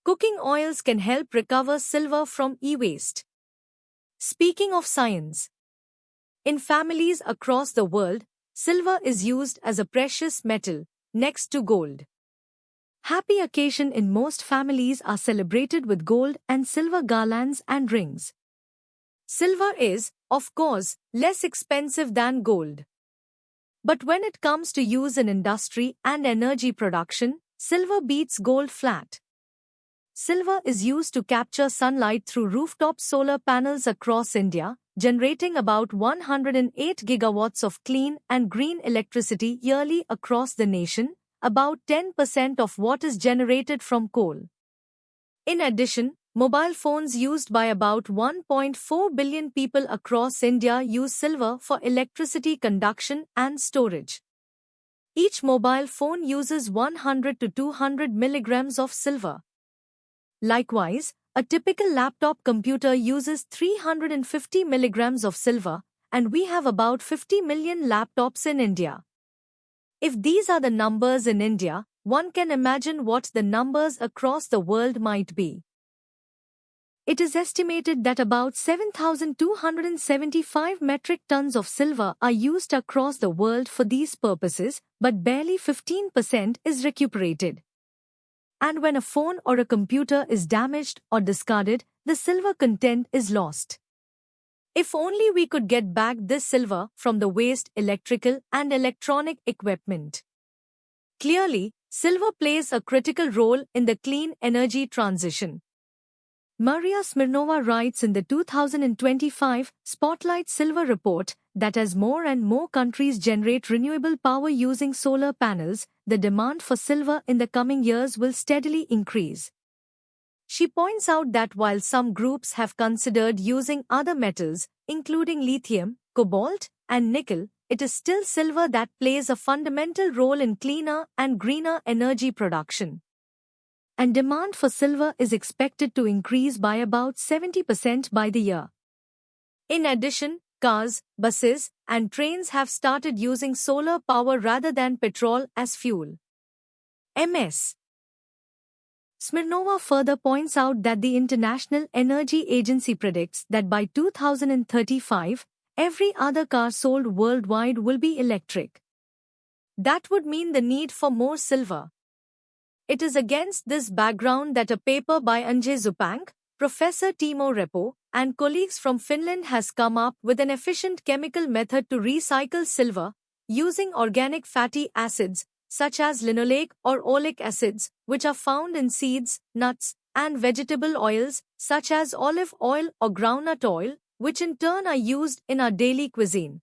Cooking oils can help recover silver from e-waste. Speaking of science, in families across the world, silver is used as a precious metal, next to gold. Happy occasions in most families are celebrated with gold and silver garlands and rings. Silver is, of course, less expensive than gold. But when it comes to use in industry and energy production, silver beats gold flat. Silver is used to capture sunlight through rooftop solar panels across India, generating about 108 gigawatts of clean and green electricity yearly across the nation, about 10% of what is generated from coal. In addition, mobile phones used by about 1.4 billion people across India use silver for electricity conduction and storage. Each mobile phone uses 100 to 200 milligrams of silver. Likewise, a typical laptop computer uses 350 milligrams of silver, and we have about 50 million laptops in India. If these are the numbers in India, one can imagine what the numbers across the world might be. It is estimated that about 7,275 metric tons of silver are used across the world for these purposes, but barely 15% is recuperated. And when a phone or a computer is damaged or discarded, the silver content is lost. If only we could get back this silver from the waste electrical and electronic equipment. Clearly, silver plays a critical role in the clean energy transition. Maria Smirnova writes in the 2025 Spotlight Silver Report that as more and more countries generate renewable power using solar panels, the demand for silver in the coming years will steadily increase. She points out that while some groups have considered using other metals, including lithium, cobalt, and nickel, it is still silver that plays a fundamental role in cleaner and greener energy production. And demand for silver is expected to increase by about 70% by the year. In addition, cars, buses, and trains have started using solar power rather than petrol as fuel. Ms. Smirnova further points out that the International Energy Agency predicts that by 2035, every other car sold worldwide will be electric. That would mean the need for more silver. It is against this background that a paper by Anjay Zupank, Professor Timo Repo, and colleagues from Finland has come up with an efficient chemical method to recycle silver, using organic fatty acids, such as linoleic or oleic acids, which are found in seeds, nuts, and vegetable oils, such as olive oil or groundnut oil, which in turn are used in our daily cuisine.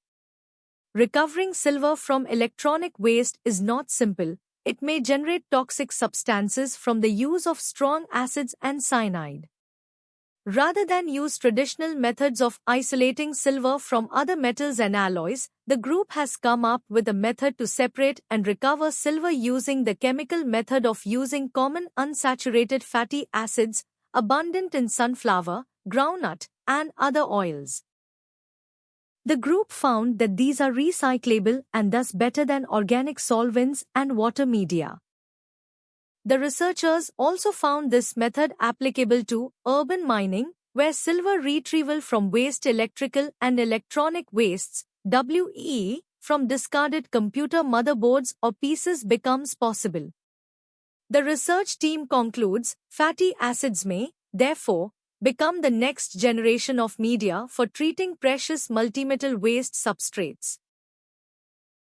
Recovering silver from electronic waste is not simple. It may generate toxic substances from the use of strong acids and cyanide. Rather than use traditional methods of isolating silver from other metals and alloys, the group has come up with a method to separate and recover silver using the chemical method of using common unsaturated fatty acids abundant in sunflower, groundnut, and other oils. The group found that these are recyclable and thus better than organic solvents and water media. The researchers also found this method applicable to urban mining, where silver retrieval from waste electrical and electronic wastes, WEE, from discarded computer motherboards or pieces becomes possible. The research team concludes, fatty acids may, therefore, become the next generation of media for treating precious multimetal waste substrates.